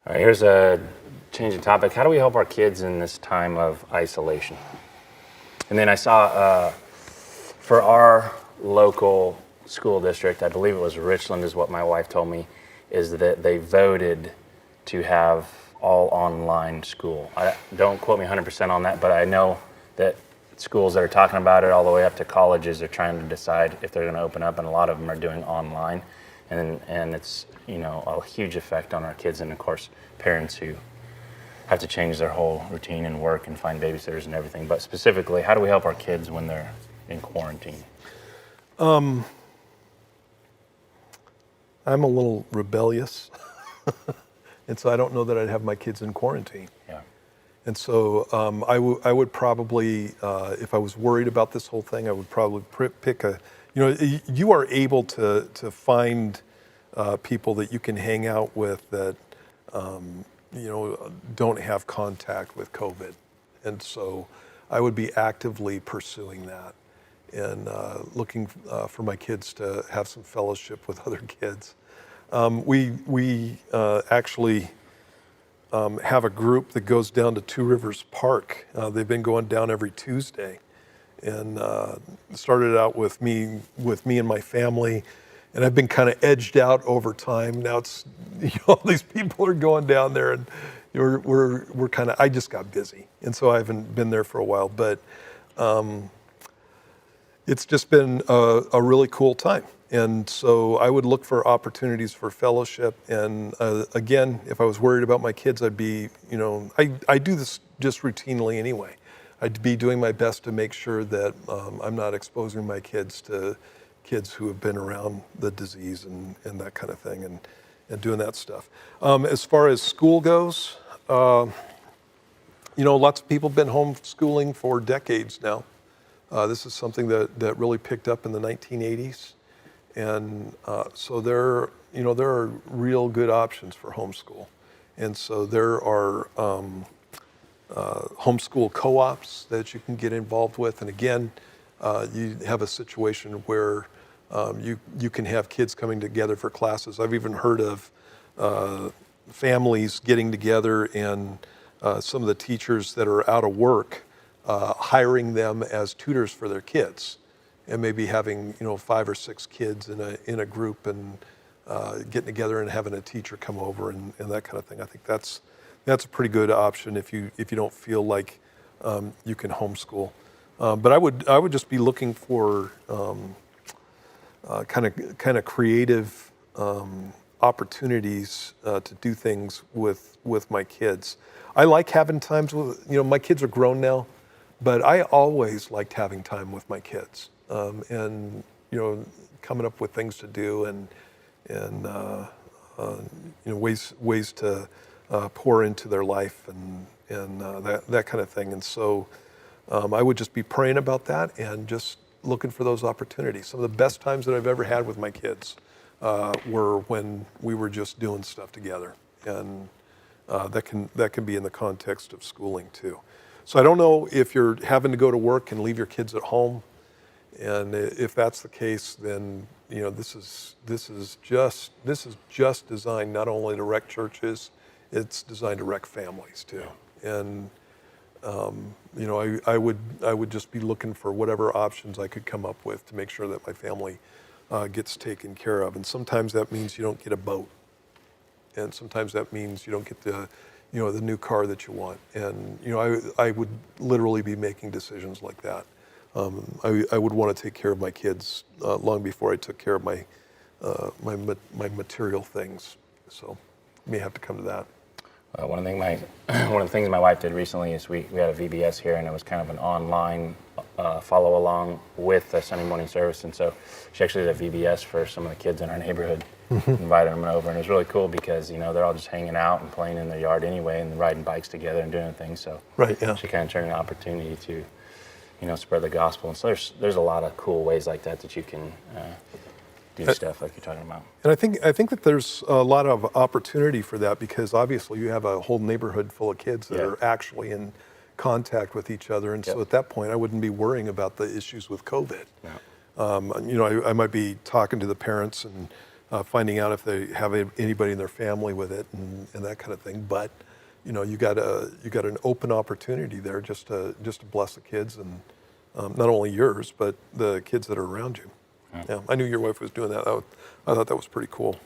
All right, here's a changing topic. How do we help our kids in this time of isolation? And then I saw for our local school district, I believe it was Richland is what my wife told me, is that they voted to have all online school. Don't quote me 100% on that, but I know that schools that are talking about it all the way up to colleges are trying to decide if they're going to open up, and a lot of them are doing online. And it's, a huge effect on our kids, and of course, parents who have to change their whole routine and work and find babysitters and everything. But specifically, how do we help our kids when they're in quarantine? I'm a little rebellious, and so I don't know that I'd have my kids in quarantine. Yeah. And so I would probably, if I was worried about this whole thing, I would probably pick you are able to find people that you can hang out with that, don't have contact with COVID. And so I would be actively pursuing that and looking for my kids to have some fellowship with other kids. We actually have a group that goes down to Two Rivers Park. They've been going down every Tuesday, and started out with me and my family, and I've been kind of edged out over time. Now it's all these people are going down there, and we're kind of, I just got busy, and so I haven't been there for a while, but it's just been a really cool time. And so I would look for opportunities for fellowship. And again, if I was worried about my kids, I'd be, I do this just routinely anyway. I'd be doing my best to make sure that I'm not exposing my kids to kids who have been around the disease and that kind of thing, and doing that stuff. As far as school goes, lots of people have been homeschooling for decades now. This is something that really picked up in the 1980s. And so there are real good options for homeschool. And so there are homeschool co-ops that you can get involved with. And again, you have a situation where you can have kids coming together for classes. I've even heard of families getting together and some of the teachers that are out of work hiring them as tutors for their kids. And maybe having 5 or 6 kids in a group and getting together and having a teacher come over and that kind of thing. I think that's a pretty good option if you don't feel like you can homeschool. But I would just be looking for kind of creative opportunities to do things with my kids. I like having times with my kids are grown now, but I always liked having time with my kids. And coming up with things to do and ways to pour into their life and that kind of thing. And so I would just be praying about that and just looking for those opportunities. Some of the best times that I've ever had with my kids were when we were just doing stuff together, and that can be in the context of schooling too. So I don't know if you're having to go to work and leave your kids at home. And if that's the case, then this is just designed not only to wreck churches, it's designed to wreck families too. And I would just be looking for whatever options I could come up with to make sure that my family gets taken care of. And sometimes that means you don't get a boat, and sometimes that means you don't get the new car that you want. And I would literally be making decisions like that. I would want to take care of my kids long before I took care of my material things. So may have to come to that. One of the things my wife did recently is we had a VBS here, and it was kind of an online follow along with the Sunday morning service. And so she actually did a VBS for some of the kids in our neighborhood, invited them over, and it was really cool because they're all just hanging out and playing in their yard anyway, and riding bikes together and doing things. So right, yeah. She kind of turned an opportunity to spread the gospel. And so there's a lot of cool ways like that you can do stuff like you're talking about. And I think that there's a lot of opportunity for that, because obviously you have a whole neighborhood full of kids that are actually in contact with each other. And so at that point, I wouldn't be worrying about the issues with COVID. Yeah. I might be talking to the parents and finding out if they have anybody in their family with it and that kind of thing. But you got an open opportunity there just to bless the kids and not only yours but the kids that are around you. Yeah, I knew your wife was doing that. I thought that was pretty cool.